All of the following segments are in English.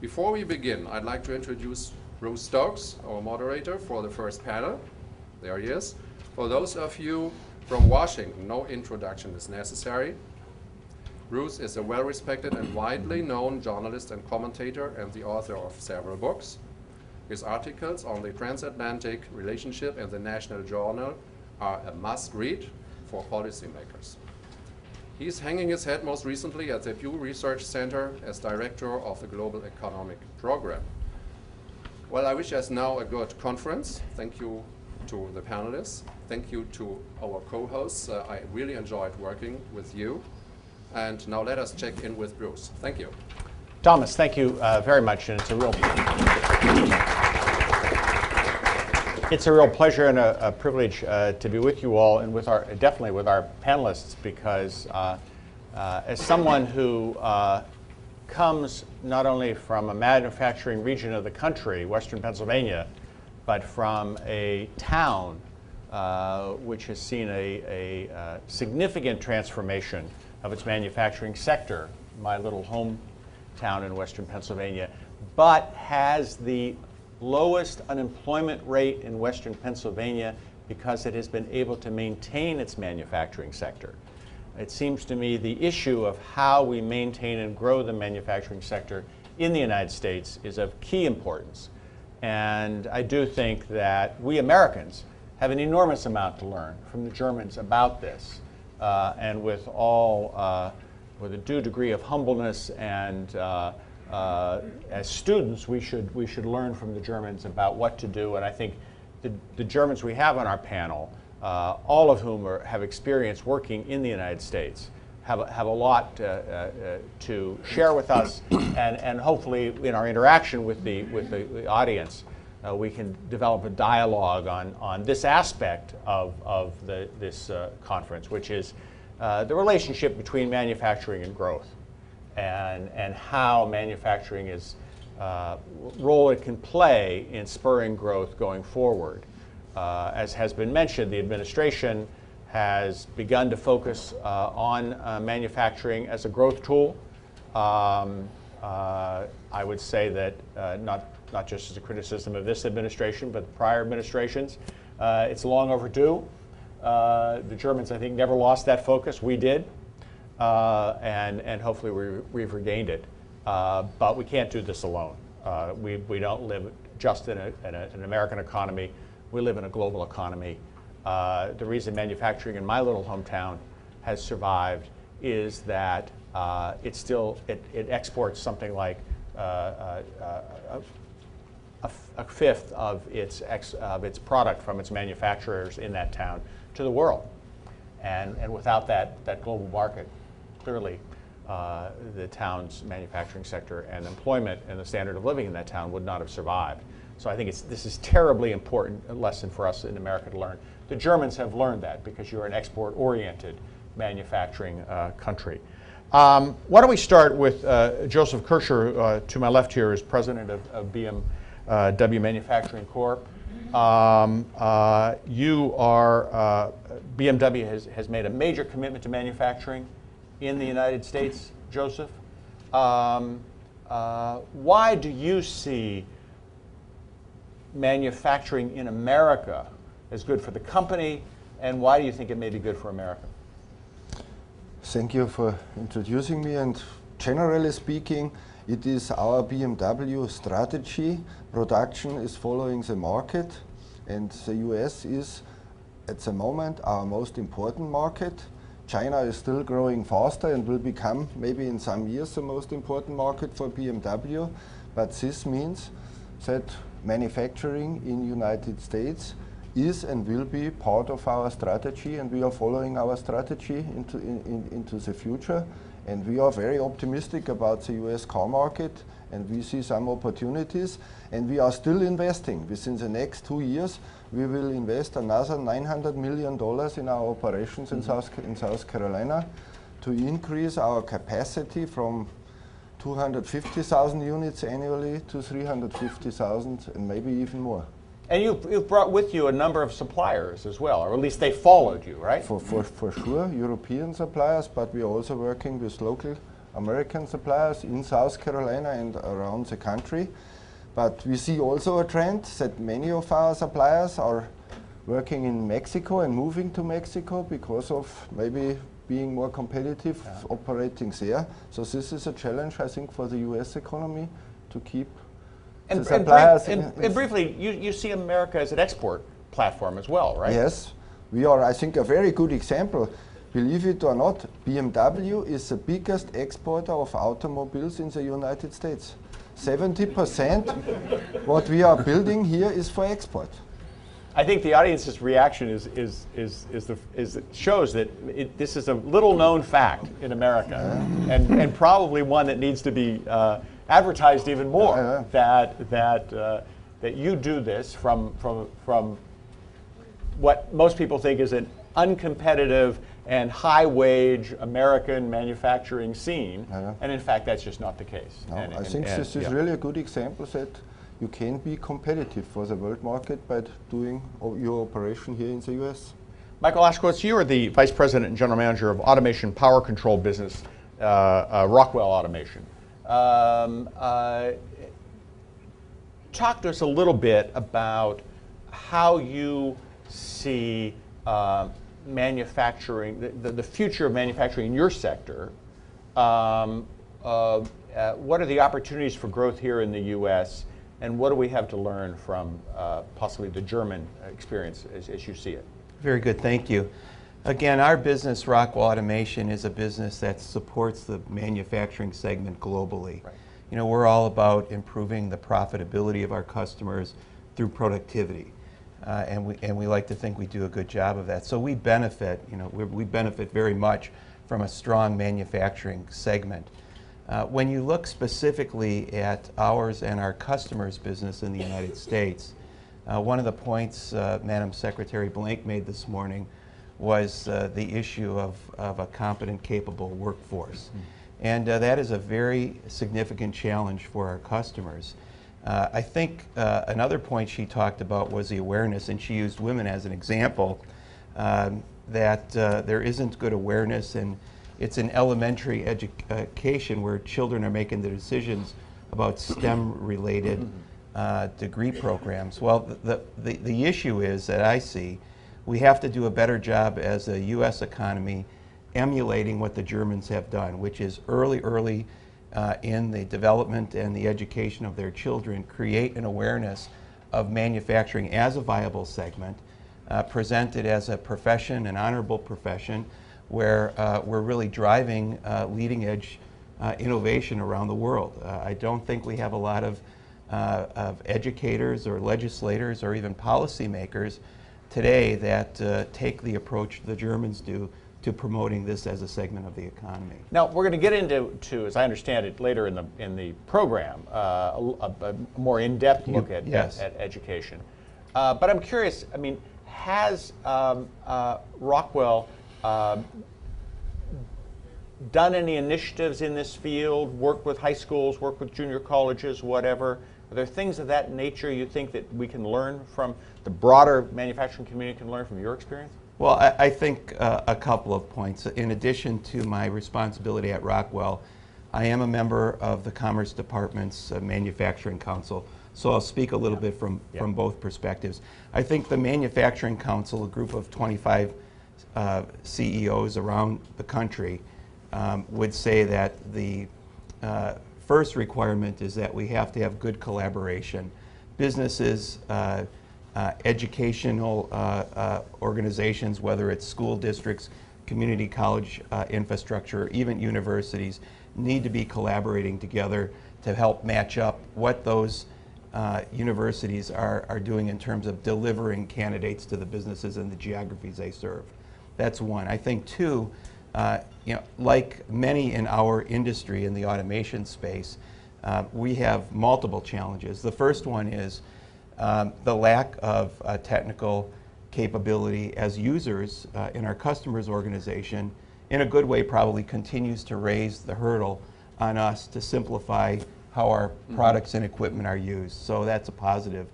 Before we begin, I'd like to introduce Bruce Stokes, our moderator for the first panel. There he is. For those of you from Washington, no introduction is necessary. Bruce is a well-respected and widely known journalist and commentator and the author of several books. His articles on the transatlantic relationship in the National Journal are a must-read for policymakers. He's hanging his head most recently at the Pew Research Center as director of the Global Economic Program. Well, I wish us now a good conference. Thank you to the panelists. Thank you to our co-hosts. I really enjoyed working with you. And now let us check in with Bruce. Thank you. Thomas, thank you very much, and it's a real pleasure and a privilege to be with you all, and definitely with our panelists, because as someone who comes not only from a manufacturing region of the country, Western Pennsylvania, but from a town which has seen a significant transformation of its manufacturing sector, my little hometown in Western Pennsylvania, but has the lowest unemployment rate in Western Pennsylvania because it has been able to maintain its manufacturing sector. It seems to me the issue of how we maintain and grow the manufacturing sector in the United States is of key importance. And I do think that we Americans have an enormous amount to learn from the Germans about this. And with a due degree of humbleness and as students, we should learn from the Germans about what to do. And I think the Germans we have on our panel, all of whom have experience working in the United States, have a lot to share with us, and hopefully in our interaction with the audience, we can develop a dialogue on this aspect of this conference, which is the relationship between manufacturing and growth, and how manufacturing is role it can play in spurring growth going forward. As has been mentioned, the administration has begun to focus on manufacturing as a growth tool. I would say that not just as a criticism of this administration, but prior administrations, it's long overdue. The Germans, I think, never lost that focus. We did, and hopefully we've regained it. But we can't do this alone. We don't live just in an American economy. We live in a global economy. The reason manufacturing in my little hometown has survived is that it exports something like a fifth of its product from its manufacturers in that town to the world, and without that global market, clearly the town's manufacturing sector and employment and the standard of living in that town would not have survived. So I think this is terribly important a lesson for us in America to learn. The Germans have learned that because you're an export-oriented manufacturing country. Why don't we start with Josef Kerscher, to my left here, is president of BMW Manufacturing Corp. BMW has made a major commitment to manufacturing in the United States, Josef. Why do you see manufacturing in America as good for the company, and why do you think it may be good for America? Thank you for introducing me, and generally speaking, it is our BMW strategy. Production is following the market, and the US is at the moment our most important market. China is still growing faster and will become maybe in some years the most important market for BMW, but this means that manufacturing in United States is and will be part of our strategy, and we are following our strategy into the future. And we are very optimistic about the US car market, and we see some opportunities, and we are still investing. Within the next 2 years, we will invest another $900 million in our operations in South Carolina to increase our capacity from 250,000 units annually to 350,000 and maybe even more. And you've brought with you a number of suppliers as well, or at least they followed you, right? For sure, European suppliers, but we are also working with local American suppliers in South Carolina and around the country. But we see also a trend that many of our suppliers are working in Mexico and moving to Mexico because of maybe being more competitive operating there. So this is a challenge, I think, for the US economy to keep the suppliers. And briefly, you see America as an export platform as well, right? Yes, we are, I think, a very good example. Believe it or not, BMW is the biggest exporter of automobiles in the United States. 70% what we are building here is for export. I think the audience's reaction shows that this is a little known fact in America, and probably one that needs to be advertised even more. That you do this from what most people think is an uncompetitive and high-wage American manufacturing scene, and in fact, that's just not the case. No, I think this is really a good example that you can be competitive for the world market by doing your operation here in the US. Michael Laszkiewicz, you are the Vice President and General Manager of Automation Power Control Business, Rockwell Automation. Talk to us a little bit about how you see manufacturing, the future of manufacturing in your sector. What are the opportunities for growth here in the US, and what do we have to learn from possibly the German experience as you see it? Very good, thank you. Again, our business, Rockwell Automation, is a business that supports the manufacturing segment globally. Right. You know, we're all about improving the profitability of our customers through productivity. And we like to think we do a good job of that. So we benefit, we benefit very much from a strong manufacturing segment. When you look specifically at ours and our customers' business in the United States, one of the points Madam Secretary Blank made this morning was the issue of a competent, capable workforce. And that is a very significant challenge for our customers. I think another point she talked about was the awareness, and she used women as an example, that there isn't good awareness, and it's in elementary education where children are making the decisions about STEM-related degree programs. Well, the issue is that I see we have to do a better job as a U.S. economy emulating what the Germans have done, which is early in the development and the education of their children, create an awareness of manufacturing as a viable segment, present it as a profession, an honorable profession, where we're really driving leading edge innovation around the world. I don't think we have a lot of educators or legislators or even policymakers today that take the approach the Germans do to promoting this as a segment of the economy. Now we're going to get into, as I understand it, later in the program, a more in-depth look at education. But I'm curious. I mean, has Rockwell done any initiatives in this field? Worked with high schools? Worked with junior colleges? Whatever. Are there things of that nature you think that we can learn from, the broader manufacturing community can learn from your experience? Well, I think a couple of points. In addition to my responsibility at Rockwell, I am a member of the Commerce Department's Manufacturing Council, so I'll speak a little bit from both perspectives. I think the Manufacturing Council, a group of 25 CEOs around the country, would say that the first requirement is that we have to have good collaboration. Businesses, educational organizations, whether it's school districts, community college infrastructure, even universities, need to be collaborating together to help match up what those universities are doing in terms of delivering candidates to the businesses and the geographies they serve. That's one. I think two, like many in our industry in the automation space, we have multiple challenges. The first one is the lack of technical capability as users in our customers' organization, in a good way, probably continues to raise the hurdle on us to simplify how our products and equipment are used. So that's a positive.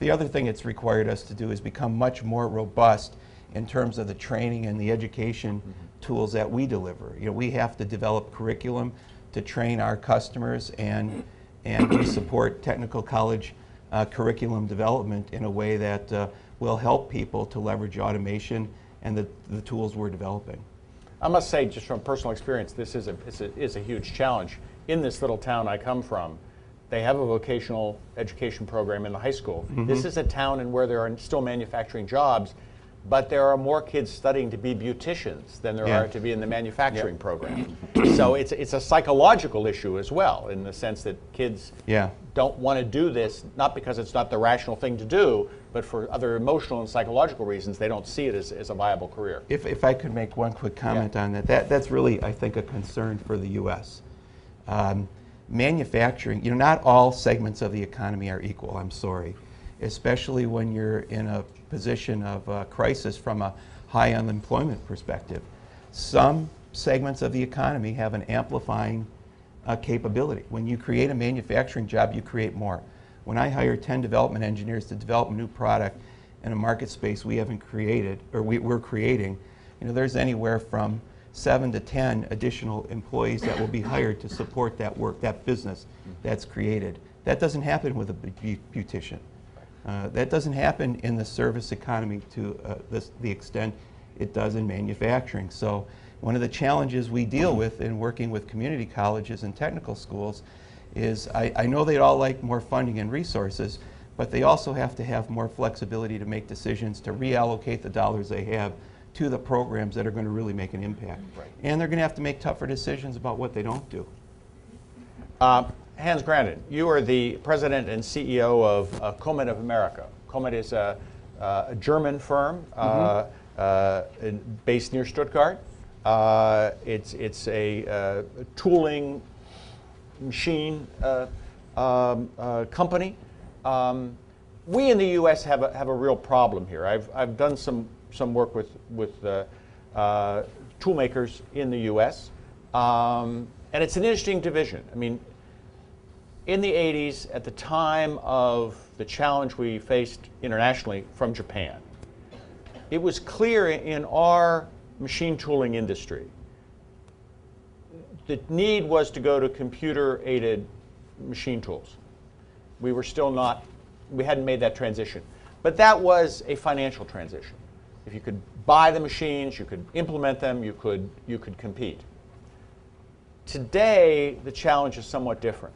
The other thing it's required us to do is become much more robust in terms of the training and the education tools that we deliver. We have to develop curriculum to train our customers, and we support technical college curriculum development in a way that will help people to leverage automation and the tools we're developing. I must say, just from personal experience, this is a huge challenge. In this little town I come from, they have a vocational education program in the high school. Mm-hmm. This is a town in where there are still manufacturing jobs, but there are more kids studying to be beauticians than there are to be in the manufacturing program. So it's a psychological issue as well, in the sense that kids don't want to do this, not because it's not the rational thing to do, but for other emotional and psychological reasons. They don't see it as a viable career. If I could make one quick comment on that, that's really, I think, a concern for the U.S. Manufacturing, not all segments of the economy are equal, I'm sorry, especially when you're in a position of crisis from a high unemployment perspective. Some segments of the economy have an amplifying capability. When you create a manufacturing job, you create more. When I hire 10 development engineers to develop a new product in a market space we haven't created, or we're creating, there's anywhere from 7 to 10 additional employees that will be hired to support that work, that business that's created. That doesn't happen with a beautician. That doesn't happen in the service economy to the extent it does in manufacturing. So one of the challenges we deal with in working with community colleges and technical schools is I know they'd all like more funding and resources, but they also have to have more flexibility to make decisions to reallocate the dollars they have to the programs that are going to really make an impact. Right. And they're going to have to make tougher decisions about what they don't do. Hans Grandin, you are the president and CEO of Komet of America. Komet is a German firm based near Stuttgart. It's a tooling machine company. We in the U.S. have a real problem here. I've done some work with tool makers in the U.S. And it's an interesting division. I mean, in the 80s, at the time of the challenge we faced internationally from Japan, it was clear in our machine tooling industry the need was to go to computer-aided machine tools. We were still not, we hadn't made that transition. But that was a financial transition. If you could buy the machines, you could implement them, you could compete. Today, the challenge is somewhat different.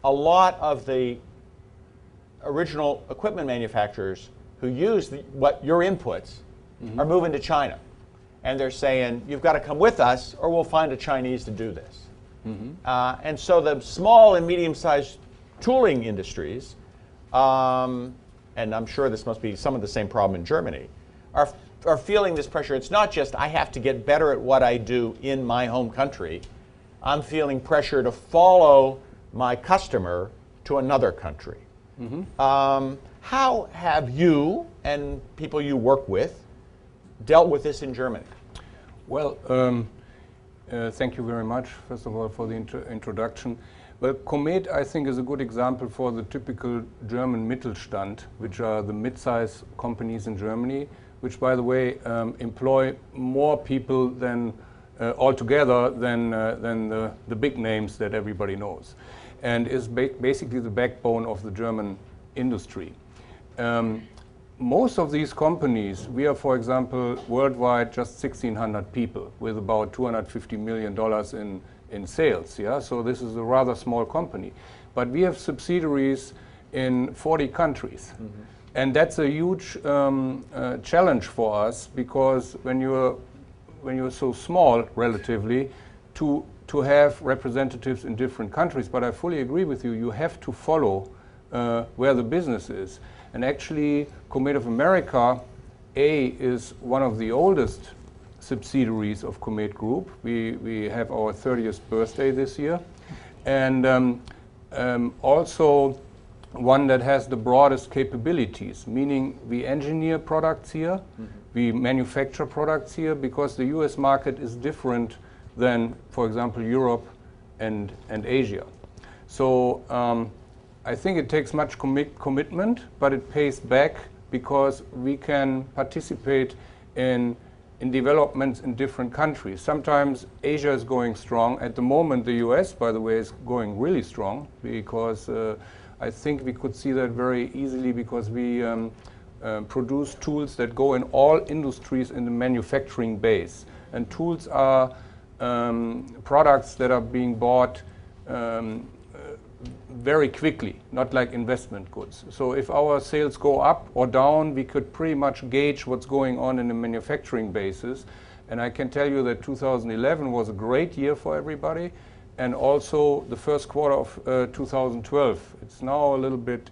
A lot of the original equipment manufacturers who use your inputs are moving to China. And they're saying, you've got to come with us or we'll find a Chinese to do this. And so the small and medium-sized tooling industries, and I'm sure this must be some of the same problem in Germany, are feeling this pressure. It's not just I have to get better at what I do in my home country. I'm feeling pressure to follow my customer to another country. How have you and people you work with dealt with this in Germany? Well, thank you very much, first of all, for the introduction. Well, Komet, I think, is a good example for the typical German Mittelstand, which are the mid-size companies in Germany, which, by the way, employ more people than altogether than the big names that everybody knows, and is basically the backbone of the German industry. Most of these companies, we are, for example, worldwide just 1,600 people with about $250 million in sales. Yeah? So this is a rather small company. But we have subsidiaries in 40 countries. And that's a huge challenge for us, because when you're so small relatively, to have representatives in different countries. But I fully agree with you, you have to follow where the business is. And actually, Komet of America, is one of the oldest subsidiaries of Komet Group. We have our 30th birthday this year. And also one that has the broadest capabilities, meaning we engineer products here, we manufacture products here, because the US market is different than, for example, Europe and Asia. So I think it takes much commitment, but it pays back, because we can participate in in developments in different countries. Sometimes Asia is going strong. At the moment, the US, by the way, is going really strong because I think we could see that very easily because we produce tools that go in all industries in the manufacturing base. And tools are products that are being bought very quickly, not like investment goods. So if our sales go up or down, we could pretty much gauge what's going on in the manufacturing basis. And I can tell you that 2011 was a great year for everybody, and also the first quarter of 2012. It's now a little bit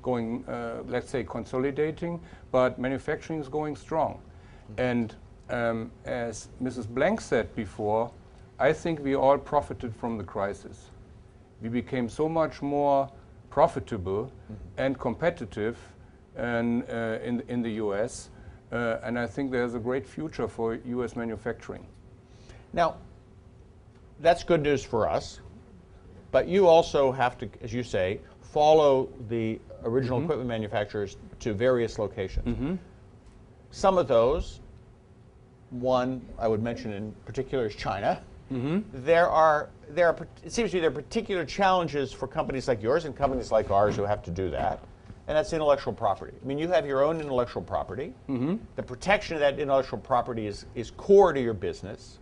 going, let's say, consolidating, but manufacturing is going strong. And as Mrs. Blank said before, I think we all profited from the crisis. We became so much more profitable and competitive in the US, and I think there's a great future for US manufacturing. Now, that's good news for us, but you also have to, as you say, follow the original equipment manufacturers to various locations. Some of those, one I would mention in particular is China. It seems to me there are particular challenges for companies like yours and companies like ours who have to do that, and that's intellectual property. I mean, you have your own intellectual property. The protection of that intellectual property is core to your business.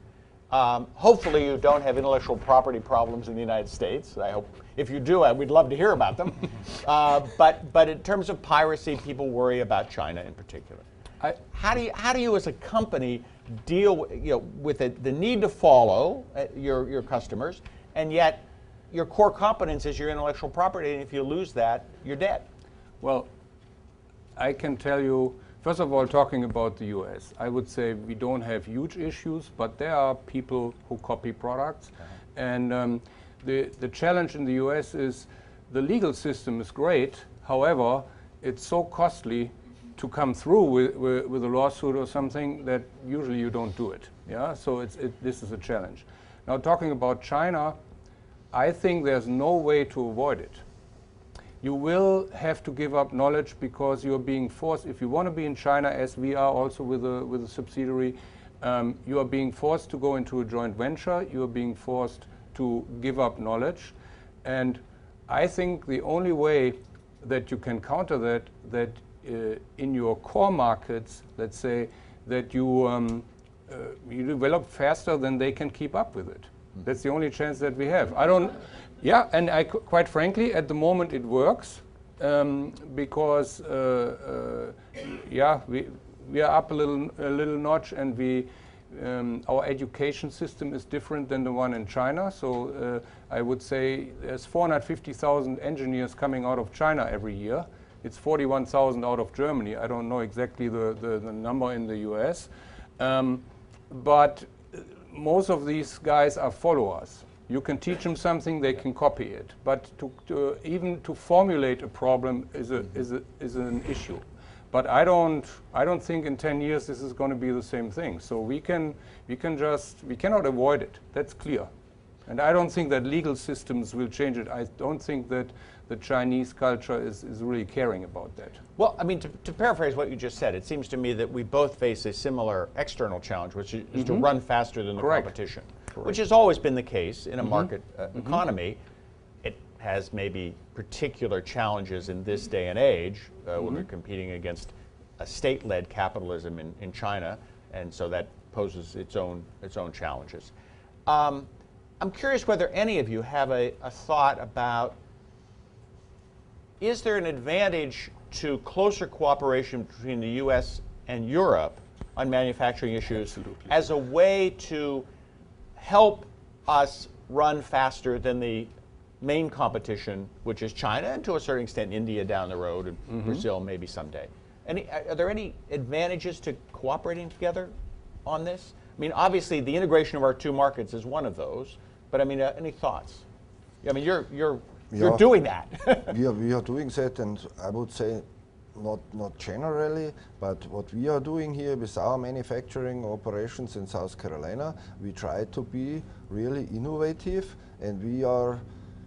Hopefully you don't have intellectual property problems in the United States. I hope if you do, we'd love to hear about them. But in terms of piracy, people worry about China in particular. How do you as a company deal with the need to follow your customers, and yet your core competence is your intellectual property, and if you lose that, you're dead? Well, I can tell you, first of all, talking about the US, I would say we don't have huge issues, but there are people who copy products. And the challenge in the US is the legal system is great, however, it's so costly to come through with a lawsuit or something that usually you don't do it. Yeah, so this is a challenge. Now, talking about China, I think there's no way to avoid it. You will have to give up knowledge because you're being forced. If you want to be in China, as we are also with a subsidiary, you are being forced to go into a joint venture. You are being forced to give up knowledge, and I think the only way that you can counter that in your core markets, let's say, that you develop faster than they can keep up with it. That's the only chance that we have. Yeah, and quite frankly, at the moment it works because yeah, we are up a little notch, and our education system is different than the one in China. So I would say there's 450,000 engineers coming out of China every year. It's 41,000 out of Germany. I don't know exactly the number in the US. But most of these guys are followers. You can teach them something, they can copy it. But even to formulate a problem is an issue. But I don't think in 10 years this is going to be the same thing. So we cannot avoid it. That's clear. And I don't think that legal systems will change it. I don't think that the Chinese culture is really caring about that. Well, I mean, to paraphrase what you just said, it seems to me that we both face a similar external challenge, which is to run faster than the competition, which has always been the case in a market economy. It has maybe particular challenges in this day and age when we're competing against a state-led capitalism in China, and so that poses its own challenges. I'm curious whether any of you have a thought about, is there an advantage to closer cooperation between the US and Europe on manufacturing issues as a way to help us run faster than the main competition, which is China, and to a certain extent India down the road, and Brazil maybe someday? Are there any advantages to cooperating together on this? I mean, obviously the integration of our two markets is one of those, but I mean, any thoughts? I mean, you're doing that. we are doing that, and I would say not generally, but what we are doing here with our manufacturing operations in South Carolina, we try to be really innovative, and we are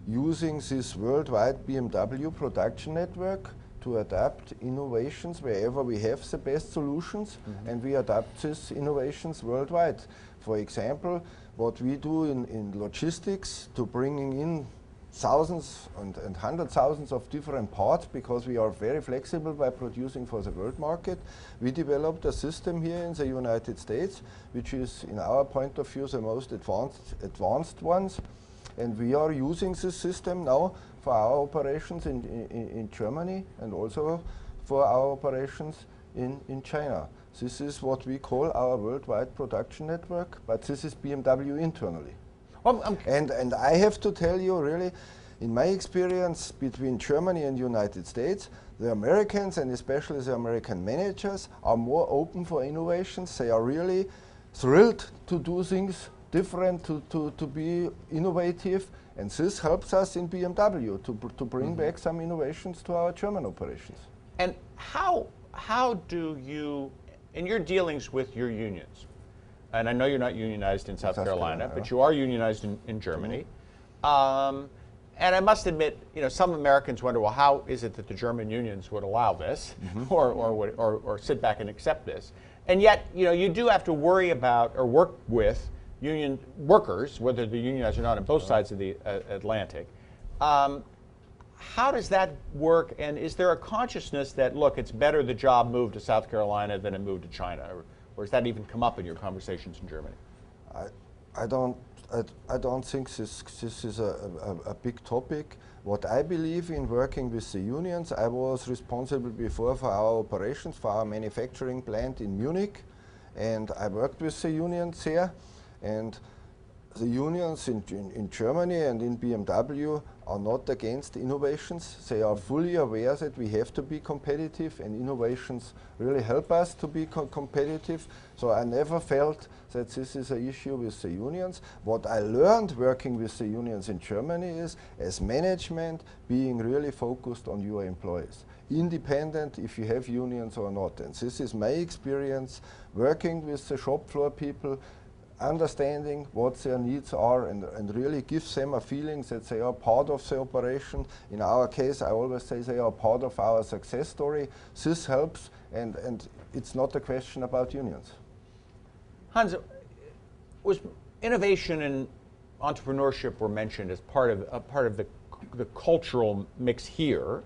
using this worldwide BMW production network to adapt innovations wherever we have the best solutions, and we adapt these innovations worldwide. For example, what we do in logistics to bringing in thousands and hundred thousands of different parts, because we are very flexible by producing for the world market. We developed a system here in the United States, which is, in our point of view, the most advanced ones. And we are using this system now for our operations in Germany and also for our operations in China. This is what we call our worldwide production network, but this is BMW internally. And I have to tell you, really, in my experience between Germany and United States, the Americans, and especially the American managers, are more open for innovations. They are really thrilled to do things different, to be innovative, and this helps us in BMW to bring back some innovations to our German operations. And how do you, in your dealings with your unions, and I know you're not unionized in South Carolina, but you are unionized in Germany. And I must admit, some Americans wonder, well, how is it that the German unions would allow this, or sit back and accept this? And yet, you do have to worry about or work with union workers, whether they're unionized or not, on both sides of the Atlantic. How does that work? And is there a consciousness that, look, it's better the job moved to South Carolina than it moved to China? Or does that even come up in your conversations in Germany? I don't think this is a big topic. What I believe in working with the unions, I was responsible before for our operations, for our manufacturing plant in Munich, and I worked with the unions here. And the unions in Germany and in BMW are not against innovations. They are fully aware that we have to be competitive, and innovations really help us to be competitive. So I never felt that this is an issue with the unions. What I learned working with the unions in Germany is, as management, being really focused on your employees, independent if you have unions or not. And this is my experience working with the shop floor people, understanding what their needs are, and really gives them a feeling that they are part of the operation. In our case, I always say they are part of our success story. This helps, and it's not a question about unions. Hans, was innovation and entrepreneurship were mentioned as part of the cultural mix here.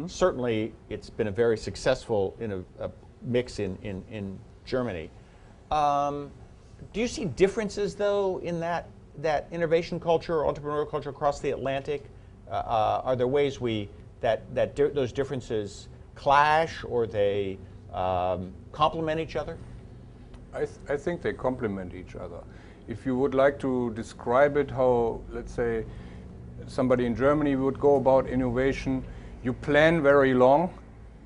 Certainly, it's been a very successful mix in Germany. Do you see differences, though, in that innovation culture, entrepreneurial culture across the Atlantic? Are there ways those differences clash, or they complement each other? I think they complement each other. If you would like to describe it, how, let's say, somebody in Germany would go about innovation, you plan very long,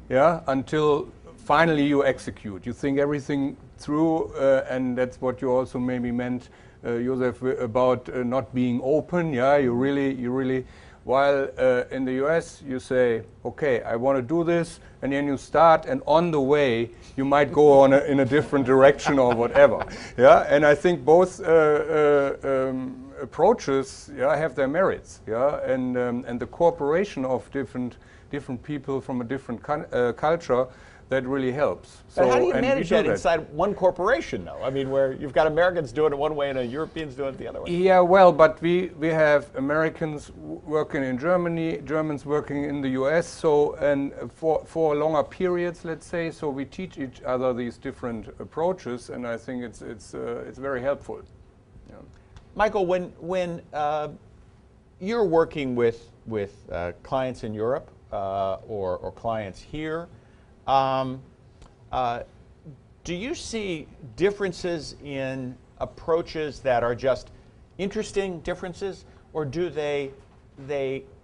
until finally you execute. You think everything through, and that's what you also maybe meant, Josef, about not being open. You really. While in the US, you say, okay, I want to do this, and then you start, and on the way, you might go in a different direction or whatever. And I think both approaches have their merits. And the cooperation of different people from a different culture, that really helps. But how do you manage that inside one corporation, though? I mean, where you've got Americans doing it one way and Europeans doing it the other way. Yeah, well, but we have Americans working in Germany, Germans working in the US, so, and for longer periods, let's say, so we teach each other these different approaches, and I think it's very helpful. Michael, when you're working with clients in Europe or clients here, do you see differences in approaches that are just interesting differences, or do they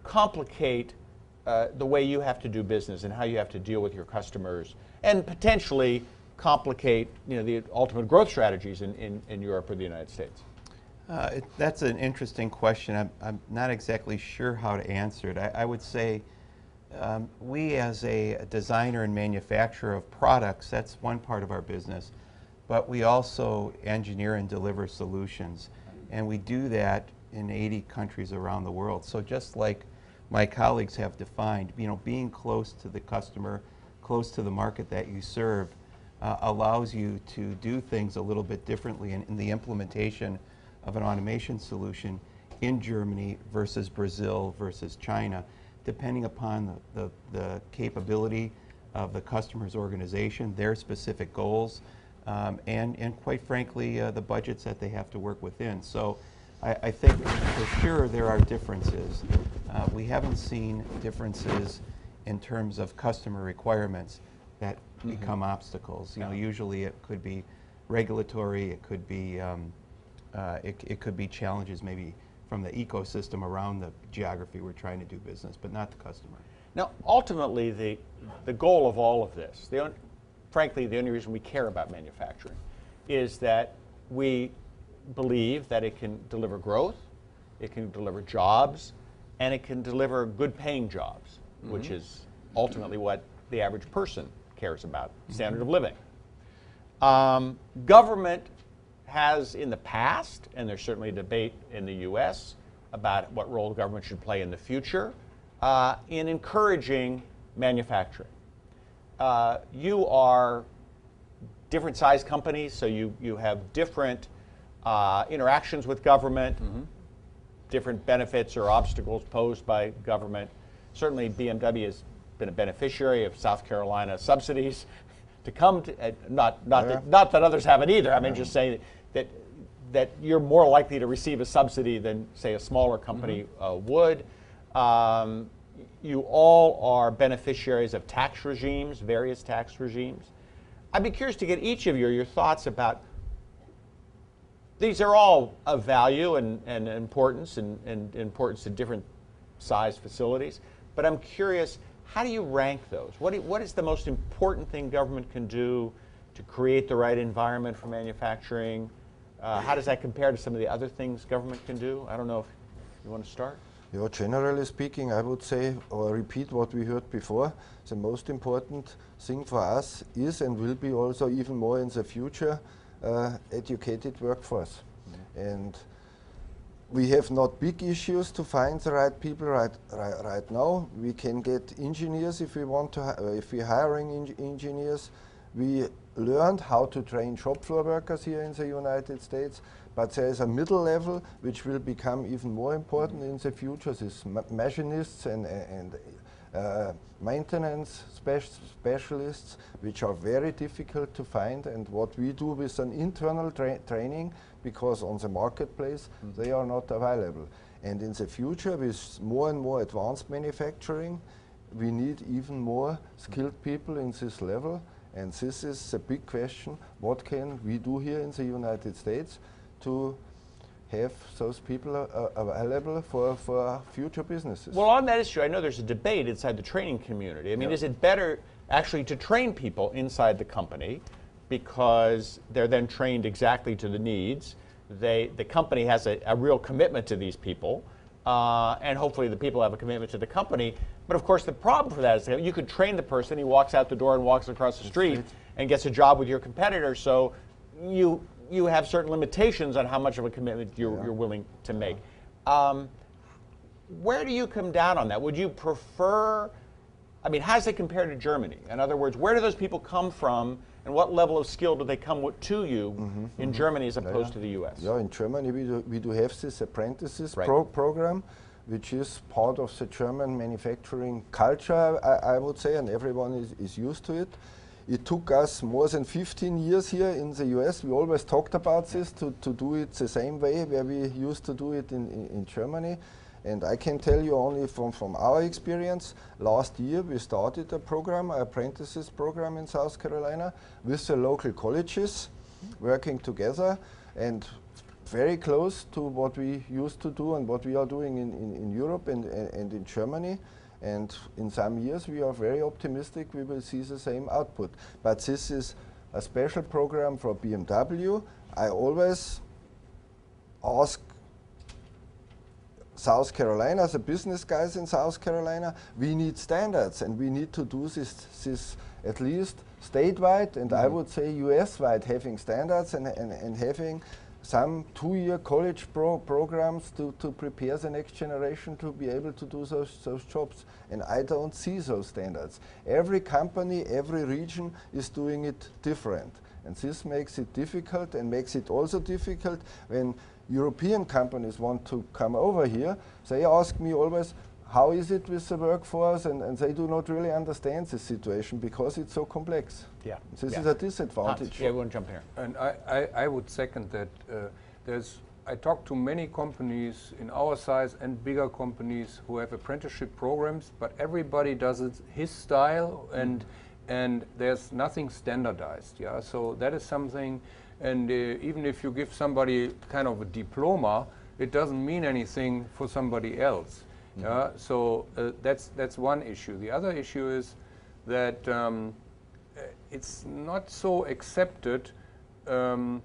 complicate the way you have to do business and how you have to deal with your customers, and potentially complicate the ultimate growth strategies in Europe or the United States? That's an interesting question. I'm not exactly sure how to answer it. I would say we, as a designer and manufacturer of products, that's one part of our business, but we also engineer and deliver solutions, and we do that in 80 countries around the world. So just like my colleagues have defined, being close to the customer, close to the market that you serve, allows you to do things a little bit differently in the implementation of an automation solution in Germany versus Brazil versus China, depending upon the capability of the customer's organization, their specific goals, and quite frankly, the budgets that they have to work within. So I think for sure there are differences. We haven't seen differences in terms of customer requirements that become obstacles. Usually it could be regulatory, it could be challenges maybe from the ecosystem around the geography we're trying to do business, but not the customer. Now, ultimately, the goal of all of this, frankly, the only reason we care about manufacturing is that we believe that it can deliver growth, it can deliver jobs, and it can deliver good-paying jobs, which is ultimately what the average person cares about, standard of living. Government has in the past, and there's certainly a debate in the US about what role government should play in the future, in encouraging manufacturing. You are different size companies, so you have different interactions with government, different benefits or obstacles posed by government. Certainly BMW has been a beneficiary of South Carolina subsidies to come to, not that others haven't either. I mean, just saying that you're more likely to receive a subsidy than, say, a smaller company would. You all are beneficiaries of tax regimes, various tax regimes. I'd be curious to get each of your thoughts about, these are all of value and importance and importance to different size facilities, but I'm curious, how do you rank those? What is the most important thing government can do to create the right environment for manufacturing? How does that compare to some of the other things government can do? I don't know if you want to start. Yeah, generally speaking, I would say, or repeat what we heard before, the most important thing for us is and will be also even more in the future, educated workforce. And we have not big issues to find the right people right now. We can get engineers if we want to, if we're hiring engineers. We learned how to train shop floor workers here in the United States, but there is a middle level which will become even more important in the future. These machinists and maintenance specialists, which are very difficult to find, and what we do with an internal training, because on the marketplace they are not available. And in the future, with more and more advanced manufacturing, we need even more skilled people in this level. And this is the big question: what can we do here in the United States to have those people available for future businesses? Well, on that issue, I know there's a debate inside the training community. I mean, is it better actually to train people inside the company because they're then trained exactly to the needs? The company has a real commitment to these people, and hopefully the people have a commitment to the company. But of course, the problem for that is that you could train the person, he walks out the door and walks across the street and gets a job with your competitor. So you have certain limitations on how much of a commitment you're willing to make. Where do you come down on that? Would you prefer, I mean, how does it compare to Germany? In other words, where do those people come from, and what level of skill do they come to you in Germany as opposed to the US? Yeah, in Germany we do have this apprentices program, which is part of the German manufacturing culture, I would say, and everyone is used to it. It took us more than 15 years here in the US. We always talked about this, to do it the same way where we used to do it in Germany. And I can tell you only from our experience, last year we started a program, an apprentices program in South Carolina with the local colleges, working together and very close to what we used to do and what we are doing in Europe and in Germany. And in some years we are very optimistic we will see the same output. But this is a special program for BMW. I always ask South Carolina, the business guys in South Carolina, we need standards, and we need to do this at least statewide, and I would say US-wide, having standards and having some 2-year college programs to prepare the next generation to be able to do those jobs. And I don't see those standards. Every company, every region is doing it different. And this makes it difficult, and makes it also difficult when European companies want to come over here. They ask me always, how is it with the workforce? And they do not really understand the situation because it's so complex. Yeah. This is a disadvantage. Yeah, everyone jump here. And I would second that. I talk to many companies in our size and bigger companies who have apprenticeship programs, but everybody does it his style, and there's nothing standardized. Yeah, so that is something. And even if you give somebody kind of a diploma, it doesn't mean anything for somebody else. Yeah, so that's one issue. The other issue is that it's not so accepted to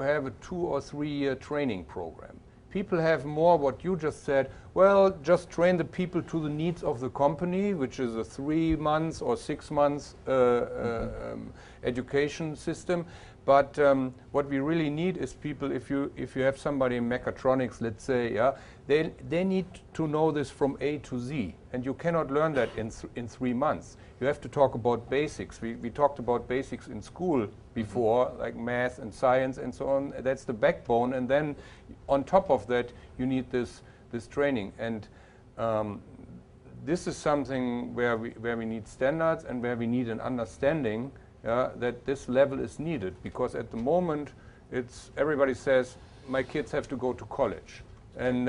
have a 2 or 3 year training program. People have more what you just said, well, just train the people to the needs of the company, which is a 3 months or 6 months education system. But what we really need is people, if you have somebody in mechatronics, let's say, yeah, they need to know this from A to Z. And you cannot learn that in 3 months. You have to talk about basics. We talked about basics in school before, like math and science and so on. That's the backbone. And then on top of that, you need this training. And this is something where we need standards and where we need an understanding that this level is needed, because at the moment everybody says my kids have to go to college and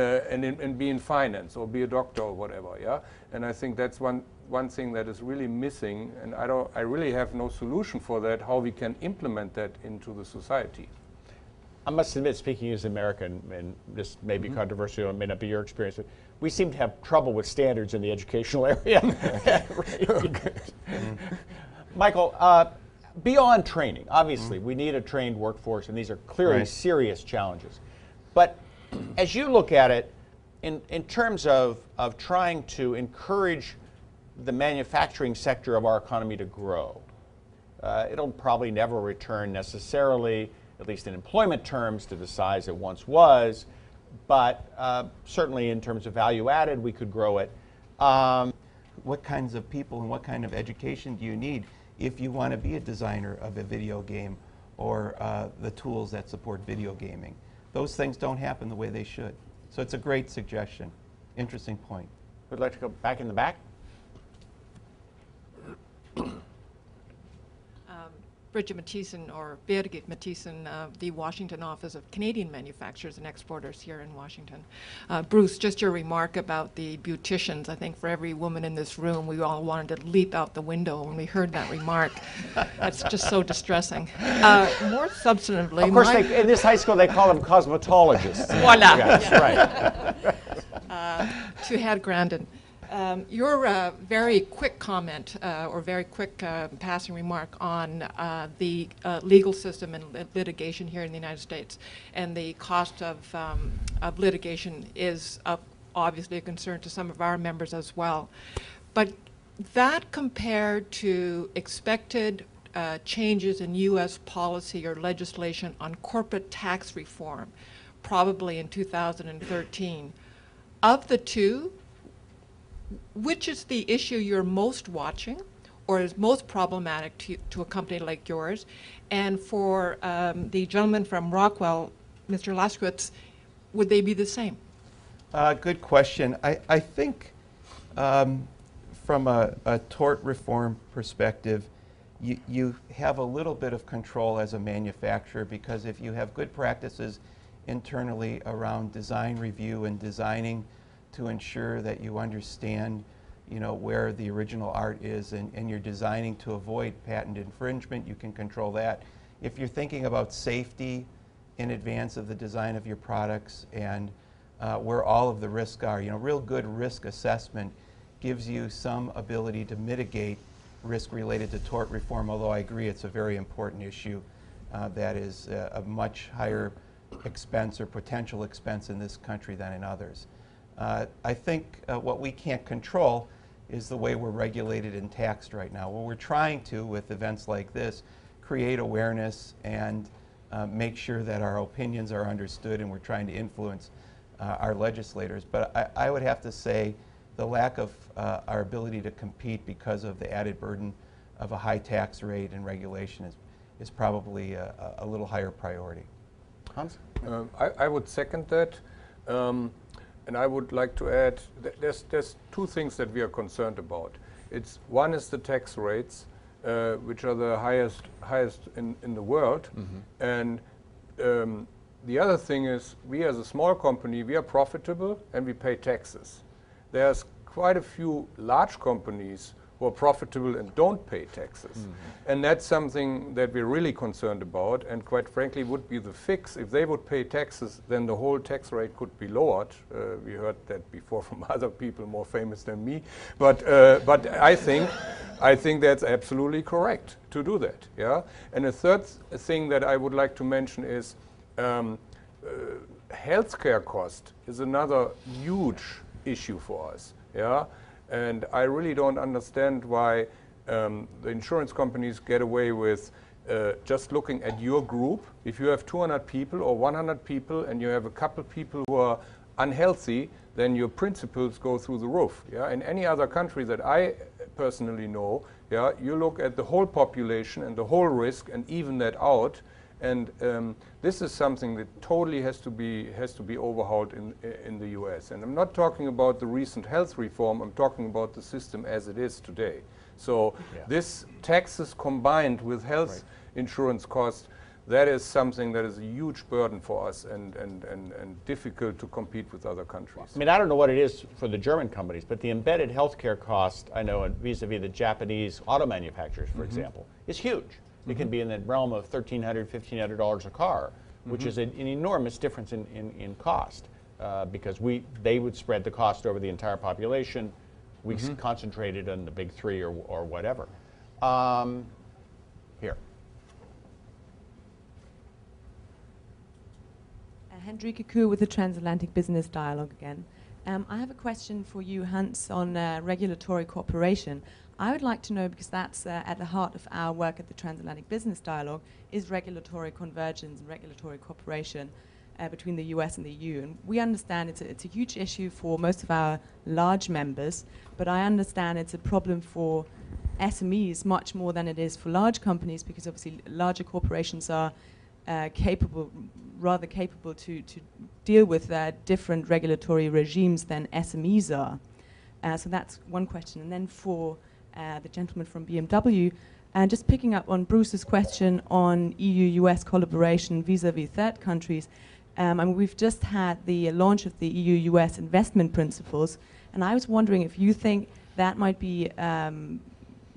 be in finance or be a doctor or whatever. Yeah, and I think that's one thing that is really missing, and I really have no solution for that. How we can implement that into the society. I must admit, speaking as an American, and this may be controversial, it may not be your experience, but we seem to have trouble with standards in the educational area. Michael, beyond training, obviously, we need a trained workforce, and these are clearly serious challenges. But as you look at it, in terms of trying to encourage the manufacturing sector of our economy to grow, it'll probably never return necessarily, at least in employment terms, to the size it once was, but certainly in terms of value added, we could grow it. What kinds of people and what kind of education do you need if you want to be a designer of a video game or the tools that support video gaming? Those things don't happen the way they should. So it's a great suggestion. Interesting point. Would like to go back in the back? Bridget Mathieson, or Birgit Mathieson, the Washington Office of Canadian Manufacturers and Exporters here in Washington. Bruce, just your remark about the beauticians. I think for every woman in this room, we all wanted to leap out the window when we heard that remark. That's just so distressing. More substantively, of course, in this high school, they call them cosmetologists. Voila. Yes, right. To Head Grandin. Your very quick comment or very quick passing remark on the legal system and litigation here in the United States, and the cost of litigation is obviously a concern to some of our members as well. But that compared to expected changes in U.S. policy or legislation on corporate tax reform, probably in 2013, of the two, which is the issue you're most watching or is most problematic to a company like yours? And for the gentleman from Rockwell, Mr. Laszkiewicz, would they be the same? Good question. I think from a tort reform perspective, you have a little bit of control as a manufacturer, because if you have good practices internally around design review and designing to ensure that you understand, where the original art is, and you're designing to avoid patent infringement, you can control that. If you're thinking about safety in advance of the design of your products and where all of the risks are, real good risk assessment gives you some ability to mitigate risk related to tort reform, although I agree it's a very important issue that is a much higher expense or potential expense in this country than in others. I think what we can't control is the way we're regulated and taxed right now. What we're trying to, with events like this, create awareness and make sure that our opinions are understood, and we're trying to influence our legislators. But I would have to say the lack of our ability to compete because of the added burden of a high tax rate and regulation is probably a little higher priority. Hans? I would second that. And I would like to add, there's two things that we are concerned about. One is the tax rates, which are the highest in the world. And the other thing is, we as a small company, we are profitable and we pay taxes. There's quite a few large companies who are profitable and don't pay taxes. And that's something that we're really concerned about, and quite frankly would be the fix. If they would pay taxes, then the whole tax rate could be lowered. We heard that before from other people more famous than me. But I think that's absolutely correct to do that. Yeah. And a third thing that I would like to mention is healthcare cost is another huge issue for us. Yeah. And I really don't understand why the insurance companies get away with just looking at your group. If you have 200 people or 100 people and you have a couple people who are unhealthy, then your principles go through the roof. Yeah? In any other country that I personally know, yeah, you look at the whole population and the whole risk and even that out. And this is something that totally has to be overhauled in the U.S. And I'm not talking about the recent health reform. I'm talking about the system as it is today. So this taxes combined with health insurance costs, that is something that is a huge burden for us and difficult to compete with other countries. I mean, I don't know what it is for the German companies, but the embedded healthcare cost, I know, vis-a-vis the Japanese auto manufacturers, for example, is huge. It can be in the realm of $1,300, $1,500 a car, which is an enormous difference in cost because they would spread the cost over the entire population. We concentrated on the big three or whatever. Here. Hendrike Kuh with the Transatlantic Business Dialogue again. I have a question for you, Hans, on regulatory cooperation. I would like to know, because that's at the heart of our work at the Transatlantic Business Dialogue, is regulatory convergence and regulatory cooperation between the US and the EU. And we understand it's a huge issue for most of our large members, but I understand it's a problem for SMEs much more than it is for large companies, because obviously larger corporations are rather capable to deal with different regulatory regimes than SMEs are. So that's one question. And then for the gentleman from BMW, and just picking up on Bruce's question on EU-US collaboration vis-a-vis third countries, I mean, we've just had the launch of the EU-US investment principles, and I was wondering if you think that might be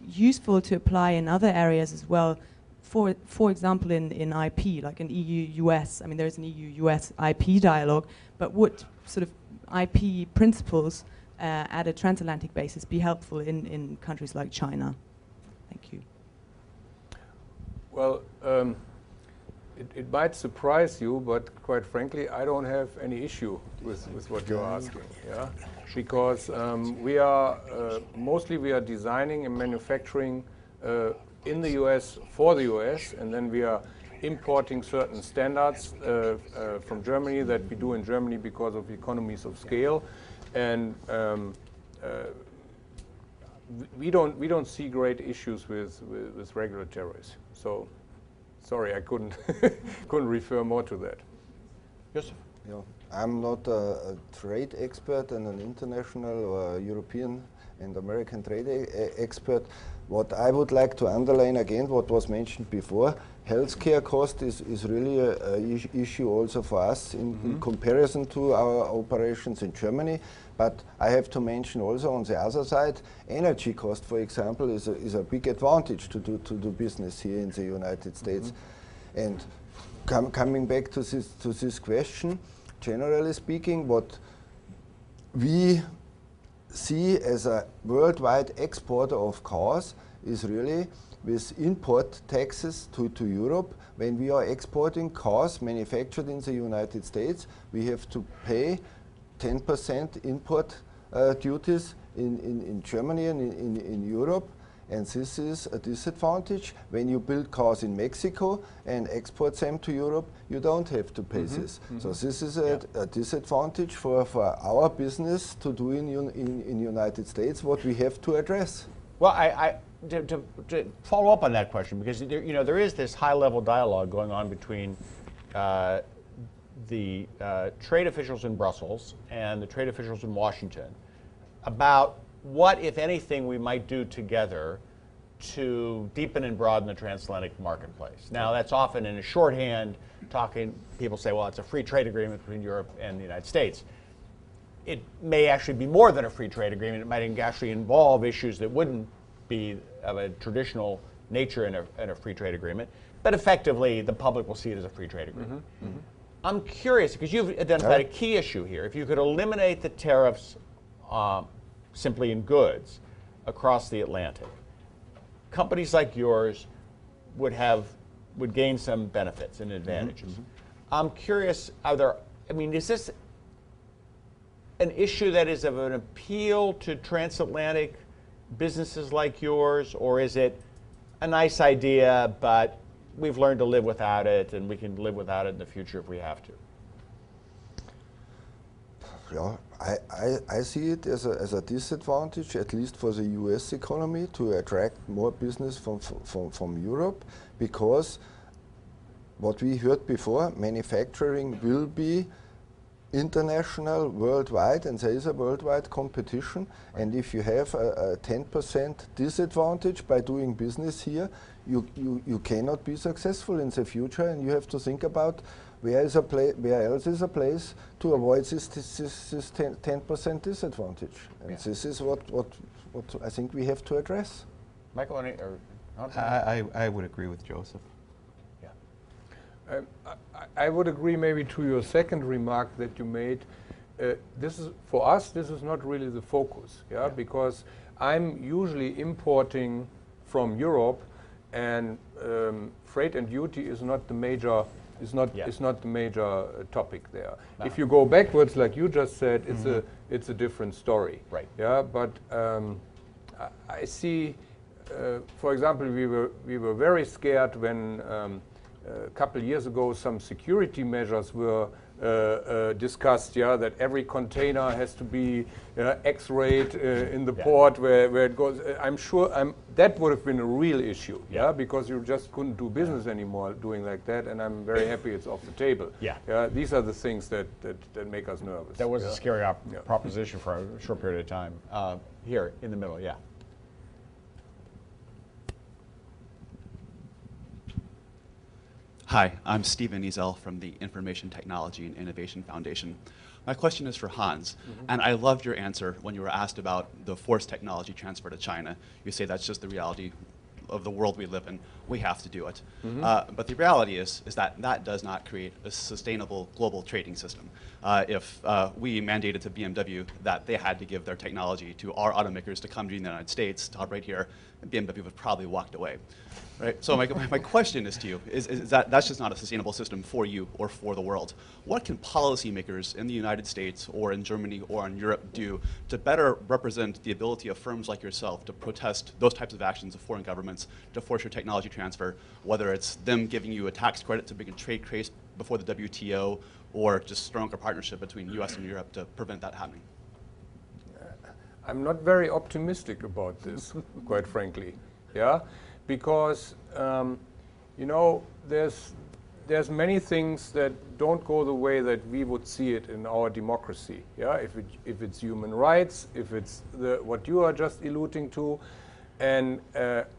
useful to apply in other areas as well, for example, in IP, like an EU-US, I mean, there's an EU-US IP dialogue, but would sort of IP principles at a transatlantic basis be helpful in countries like China? Thank you. Well, it might surprise you, but quite frankly, I don't have any issue with what you're asking. Yeah, because we are designing and manufacturing in the U.S. for the U.S., and then we are importing certain standards from Germany that we do in Germany because of economies of scale. And we don't see great issues with regulatories. So, sorry, I couldn't refer more to that. Josef? Yeah, I'm not a trade expert and an international or European and American trade expert. What I would like to underline again, what was mentioned before, healthcare cost is really an issue also for us in comparison to our operations in Germany. But I have to mention also on the other side, energy cost, for example, is a big advantage to do business here in the United States. And coming back to this question, generally speaking, what we see as a worldwide exporter of cars is really with import taxes to Europe. When we are exporting cars manufactured in the United States, we have to pay 10% import duties in Germany and in Europe. And this is a disadvantage. When you build cars in Mexico and export them to Europe, you don't have to pay this. So this is a disadvantage for our business to do in United States, what we have to address. Well, to follow up on that question, because there is this high-level dialogue going on between the trade officials in Brussels and the trade officials in Washington about what, if anything, we might do together to deepen and broaden the transatlantic marketplace. Now, that's often in a shorthand talking. People say, well, it's a free trade agreement between Europe and the United States. It may actually be more than a free trade agreement. It might actually involve issues that wouldn't be of a traditional nature in a free trade agreement. But effectively, the public will see it as a free trade agreement. I'm curious, because you've identified a key issue here. If you could eliminate the tariffs simply in goods across the Atlantic, companies like yours would gain some benefits and advantages. I'm curious, is this an issue that is of an appeal to transatlantic businesses like yours, or is it a nice idea, but we've learned to live without it, and we can live without it in the future if we have to? Yeah, I see it as a disadvantage, at least for the US economy, to attract more business from Europe, because what we heard before, manufacturing will be international, worldwide, and there is a worldwide competition. And if you have a 10% disadvantage by doing business here, you cannot be successful in the future, and you have to think about where else is a place to avoid this 10% disadvantage. And this is what I think we have to address. Michael, I would agree with Joseph. I would agree maybe to your second remark that you made. For us, this is not really the focus, because I'm usually importing from Europe, and freight and duty is not the major topic there. No. If you go backwards, like you just said, it's a different story. Right. Yeah, but I see, for example, we were very scared when a couple years ago some security measures were discussed, that every container has to be X-rayed in the port where it goes. I'm sure that would have been a real issue, because you just couldn't do business anymore doing like that, and I'm very happy it's off the table. These are the things that make us nervous. That was a scary proposition for a short period of time. Here, in the middle, Hi, I'm Stephen Ezel from the Information Technology and Innovation Foundation. My question is for Hans, and I loved your answer when you were asked about the forced technology transfer to China. You say that's just the reality of the world we live in. We have to do it. But the reality is that does not create a sustainable global trading system. If we mandated to BMW that they had to give their technology to our automakers to come to the United States to operate here, BMW would probably walked away. Right? So my question is to you, is that's just not a sustainable system for you or for the world. What can policymakers in the United States or in Germany or in Europe do to better represent the ability of firms like yourself to protest those types of actions of foreign governments to force your technology transfer, whether it's them giving you a tax credit to bring a trade case before the WTO, or just stronger partnership between US and Europe to prevent that happening? I'm not very optimistic about this, quite frankly. Because there's many things that don't go the way that we would see it in our democracy. If it's human rights, if it's what you are just alluding to, and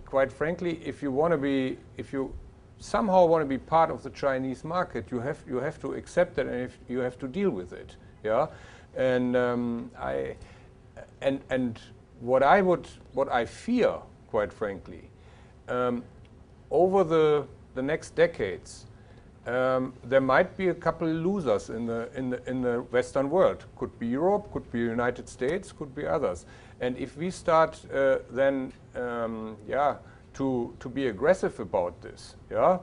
quite frankly, if you somehow want to be part of the Chinese market, you have to accept that, and you have to deal with it. And what I fear, quite frankly, over the next decades, there might be a couple losers in the Western world. Could be Europe, could be United States, could be others. And if we start then, to be aggressive about this,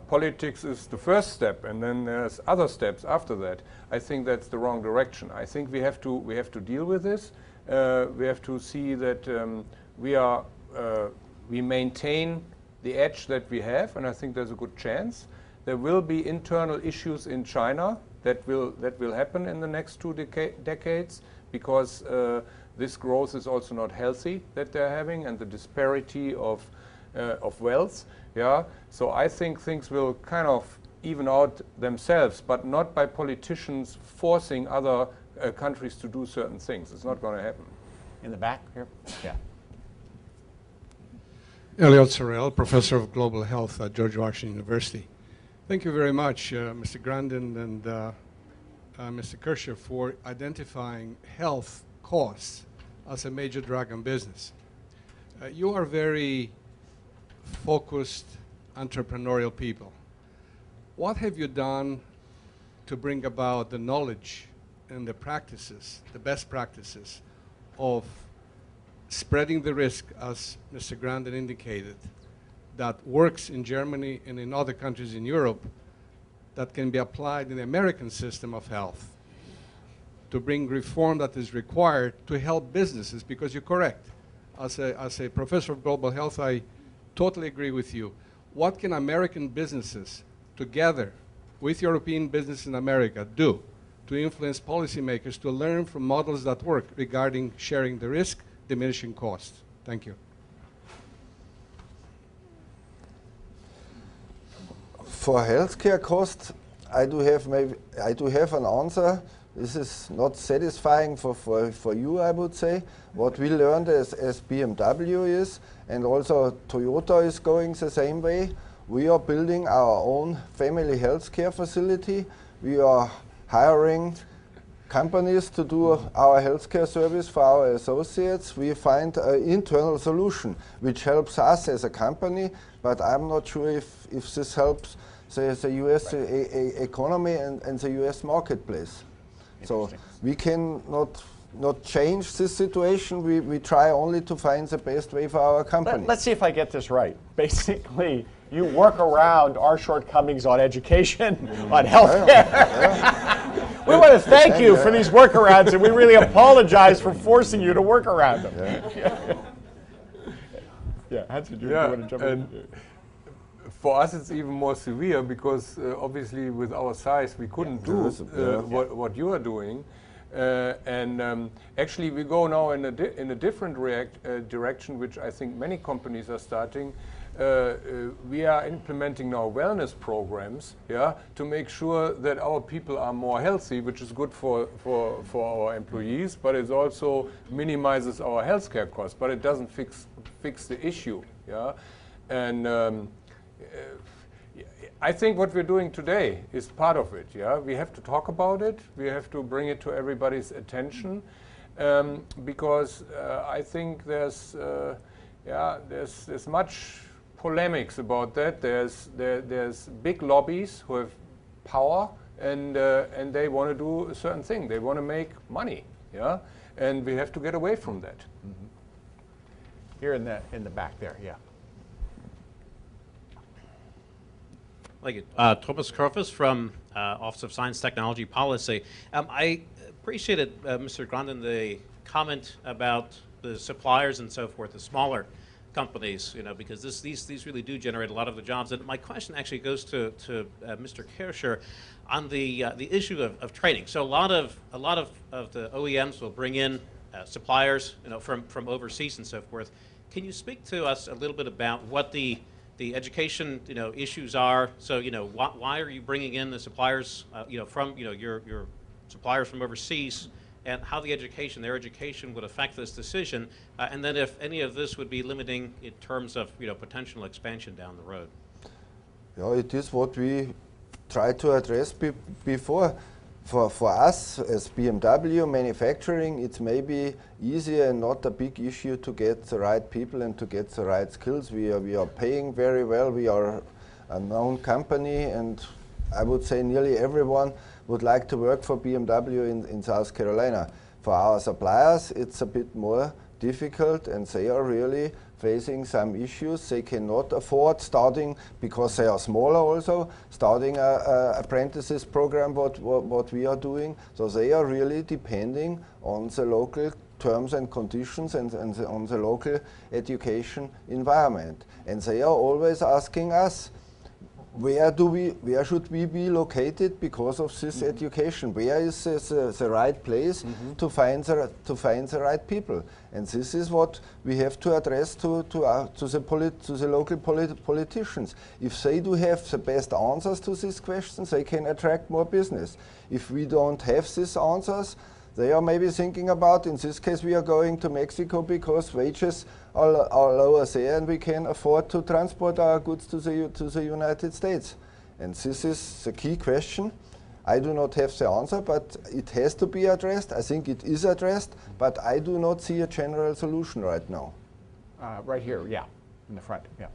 politics is the first step, and then there's other steps after that. I think that's the wrong direction. I think we have to deal with this. We have to see that we are we maintain the edge that we have, and I think there's a good chance. There will be internal issues in China that will happen in the next 2 decades, because this growth is also not healthy that they're having, and the disparity of wealth. Yeah, so I think things will kind of even out themselves, but not by politicians forcing other countries to do certain things. It's not going to happen. In the back here? Yeah. Elliot Sorrell, Professor of Global Health at George Washington University. Thank you very much, Mr. Grandin and Mr. Kerscher, for identifying health costs as a major drag on business. You are very focused, entrepreneurial people. What have you done to bring about the knowledge and the practices, the best practices of spreading the risk, as Mr. Grandin indicated, that works in Germany and in other countries in Europe that can be applied in the American system of health to bring reform that is required to help businesses? Because you're correct. As a professor of global health, I totally agree with you. What can American businesses together with European business in America do to influence policymakers to learn from models that work regarding sharing the risk, diminishing costs? Thank you. For healthcare costs, I do have an answer. This is not satisfying for you, I would say. What we learned as BMW is, and also Toyota is going the same way, we are building our own family healthcare facility. We are hiring companies to do our healthcare service for our associates. We find an internal solution which helps us as a company, but I'm not sure if this helps the US economy and the US marketplace. So we can not change this situation. We try only to find the best way for our company. Let's see if I get this right. Basically, you work around our shortcomings on education, on healthcare. We want to thank you for these workarounds, and we really apologize for forcing you to work around them. Yeah, Hans, did you want to jump in? For us, it's even more severe because obviously with our size, we couldn't do what you are doing. Actually, we go now in a different direction, which I think many companies are starting. We are implementing now wellness programs, to make sure that our people are more healthy, which is good for our employees, but it also minimizes our healthcare costs, but it doesn't fix the issue, And I think what we're doing today is part of it, We have to talk about it. We have to bring it to everybody's attention, because I think there's much polemics about that. There's big lobbies who have power, and they want to do a certain thing. They want to make money, And we have to get away from that. Mm-hmm. Here in the back there, Thank you. Thomas Kerfus from Office of Science, Technology, Policy. I appreciated, Mr. Grandin, the comment about the suppliers and so forth, the smaller companies, because these really do generate a lot of the jobs. And my question actually goes to Mr. Kerscher on the issue of training. So a lot of the OEMs will bring in suppliers, from overseas and so forth. Can you speak to us a little bit about what the education, issues are? So, why are you bringing in the suppliers, from, your suppliers from overseas, and how their education would affect this decision, and then if any of this would be limiting in terms of, potential expansion down the road? Yeah, it is what we tried to address before. For us as BMW Manufacturing, it's maybe easier and not a big issue to get the right people and to get the right skills. We are paying very well. We are a known company, and I would say nearly everyone would like to work for BMW in South Carolina. For our suppliers, it's a bit more difficult, and they are really facing some issues. They cannot afford starting, because they are smaller also, starting a apprentices program what we are doing. So they are really depending on the local terms and conditions and on the local education environment. And they are always asking us, where should we be located because of this education? Where is the right place to find the right people? And this is what we have to address to the local politicians. If they do have the best answers to these questions, they can attract more business. If we don't have these answers, they are maybe thinking about, in this case, we are going to Mexico because wages are lower there and we can afford to transport our goods to the United States. And this is the key question. I do not have the answer, but it has to be addressed. I think it is addressed, but I do not see a general solution right now. Right here, yeah, in the front, yeah.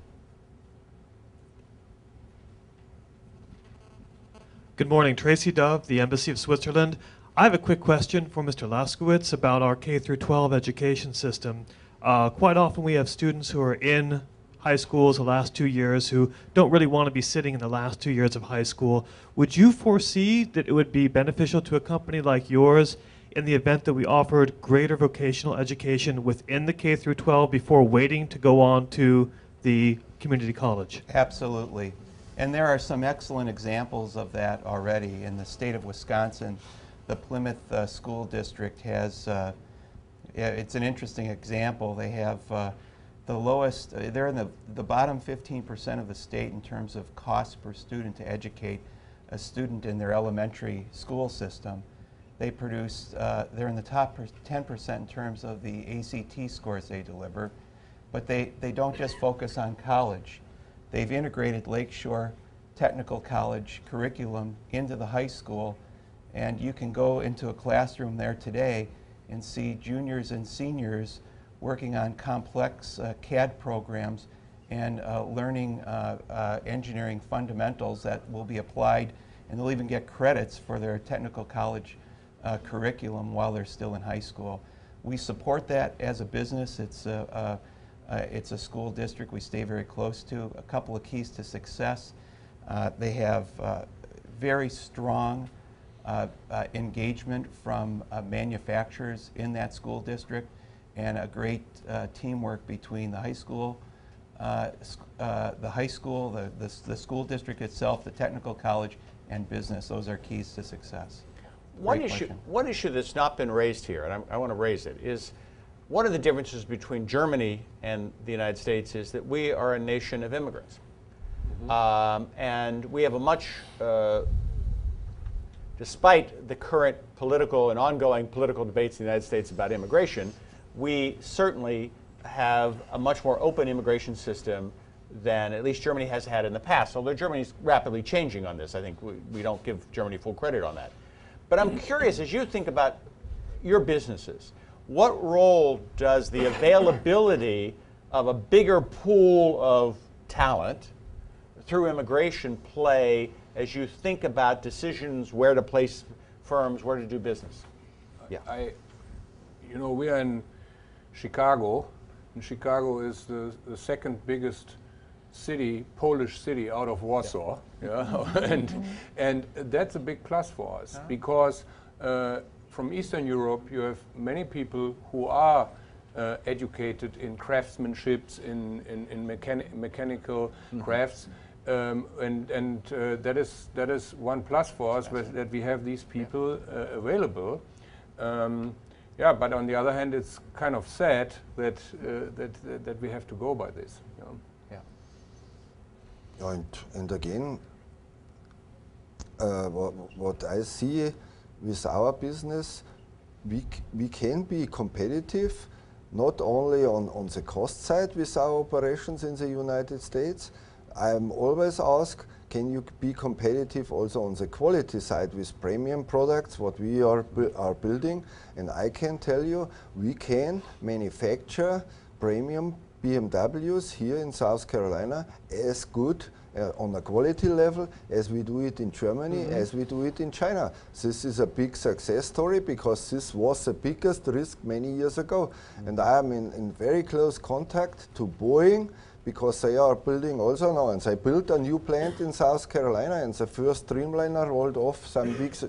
Good morning, Tracy Dove, the Embassy of Switzerland. I have a quick question for Mr. Laszkiewicz about our K-12 education system. Quite often we have students who are in high schools the last 2 years who don't really want to be sitting in the last 2 years of high school. Would you foresee that it would be beneficial to a company like yours in the event that we offered greater vocational education within the K-12 before waiting to go on to the community college? Absolutely. And there are some excellent examples of that already in the state of Wisconsin. The Plymouth School District has, it's an interesting example. They have the lowest, they're in the bottom 15% of the state in terms of cost per student to educate a student in their elementary school system. They produce, they're in the top 10% in terms of the ACT scores they deliver, but they don't just focus on college. They've integrated Lakeshore Technical College curriculum into the high school. And you can go into a classroom there today and see juniors and seniors working on complex CAD programs and learning engineering fundamentals that will be applied, and they'll even get credits for their technical college curriculum while they're still in high school. We support that as a business. It's a school district we stay very close to. A couple of keys to success. They have very strong engagement from manufacturers in that school district, and a great teamwork between the high school, the school district itself, the technical college, and business. Those are keys to success. One issue that's not been raised here, and I want to raise it, is one of the differences between Germany and the United States is that we are a nation of immigrants. And we have a much despite the current political and ongoing political debates in the United States about immigration, we certainly have a much more open immigration system than at least Germany has had in the past, although Germany's rapidly changing on this. I think we don't give Germany full credit on that. But I'm curious, as you think about your businesses, what role does the availability of a bigger pool of talent through immigration play as you think about decisions where to place firms, where to do business? Yeah. You know, we are in Chicago, and Chicago is the second biggest city, Polish city out of Warsaw. Yeah. and that's a big plus for us, because from Eastern Europe you have many people who are educated in craftsmanship, in mechanical crafts. That is one plus for us, that we have these people available. Yeah, but on the other hand, it's kind of sad that that we have to go by this. You know? Yeah. And again, what I see with our business, we can be competitive, not only on the cost side with our operations in the United States. I'm always asked, can you be competitive also on the quality side with premium products, what we are building? And I can tell you, we can manufacture premium BMWs here in South Carolina as good on a quality level as we do it in Germany, as we do it in China. This is a big success story because this was the biggest risk many years ago. And I am in very close contact to Boeing, because they are building also now, and they built a new plant in South Carolina, and the first Dreamliner rolled off some weeks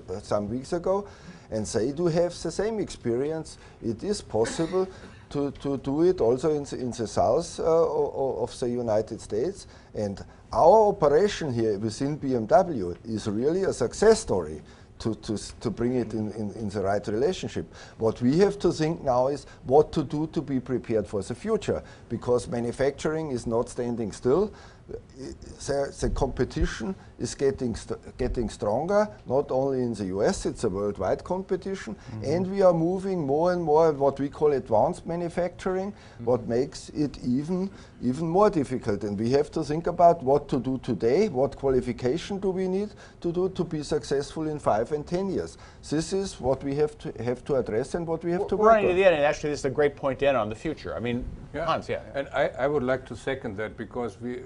ago. and they do have the same experience. It is possible to do it also in the south of the United States. And our operation here within BMW is really a success story to bring it in the right relationship. What we have to think now is what to do to be prepared for the future, because manufacturing is not standing still. The competition is getting stronger, not only in the US, it's a worldwide competition, and we are moving more and more what we call advanced manufacturing, what makes it even more difficult. And we have to think about what to do today, what qualification do we need to do to be successful in 5 and 10 years. This is what we have to address and what we have to work on. Running to the end, and actually this is a great point to end on the future. I mean, Hans, yeah. And I would like to second that, because we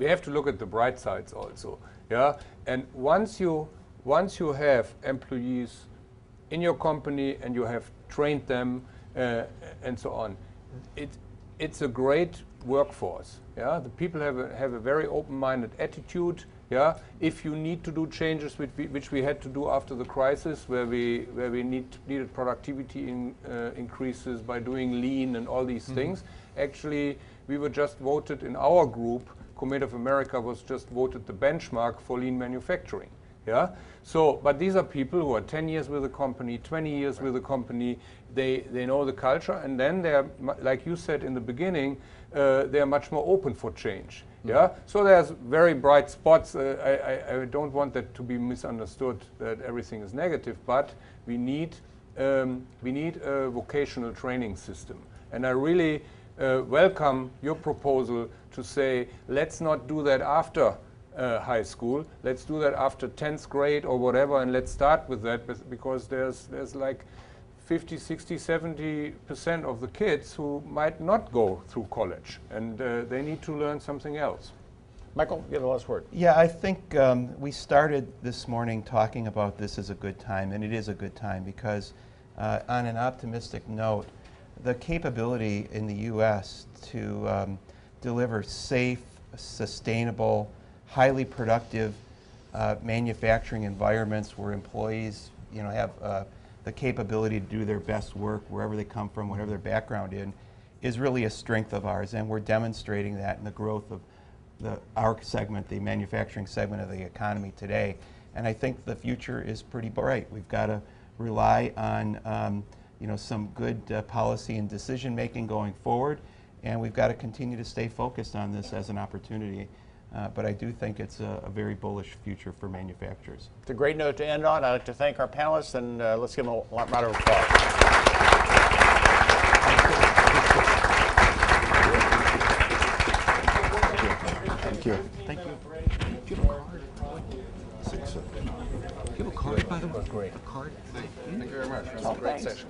have to look at the bright sides also. Yeah, and once you have employees in your company and you have trained them and so on, it's a great workforce. Yeah, the people have a very open-minded attitude. Yeah, if you need to do changes which we had to do after the crisis, where we needed productivity increases by doing lean and all these things, actually we were just voted in our group. Komet of America was just voted the benchmark for lean manufacturing. Yeah. So, but these are people who are 10 years with the company, 20 years with the company. They know the culture, and then they are, like you said in the beginning, they are much more open for change. Yeah. So there's very bright spots. I don't want that to be misunderstood that everything is negative, but we need a vocational training system, and I really welcome your proposal to say, let's not do that after high school. Let's do that after 10th grade or whatever, and let's start with that, because there's like 50, 60, 70% of the kids who might not go through college, and they need to learn something else. Michael, you have the last word. Yeah, I think we started this morning talking about this as a good time, and it is a good time because on an optimistic note, the capability in the U.S. to deliver safe, sustainable, highly productive manufacturing environments where employees, have the capability to do their best work wherever they come from, whatever their background is really a strength of ours, and we're demonstrating that in the growth of our segment, the manufacturing segment of the economy today. And I think the future is pretty bright. We've got to rely on some good policy and decision making going forward, and we've got to continue to stay focused on this as an opportunity. But I do think it's a very bullish future for manufacturers. It's a great note to end on. I'd like to thank our panelists, and let's give them a round of applause. Thank you. Thank you. Do you have a card? I think so. Do you have a card, by the way? Great. A card? Thank you very much. It was a great session.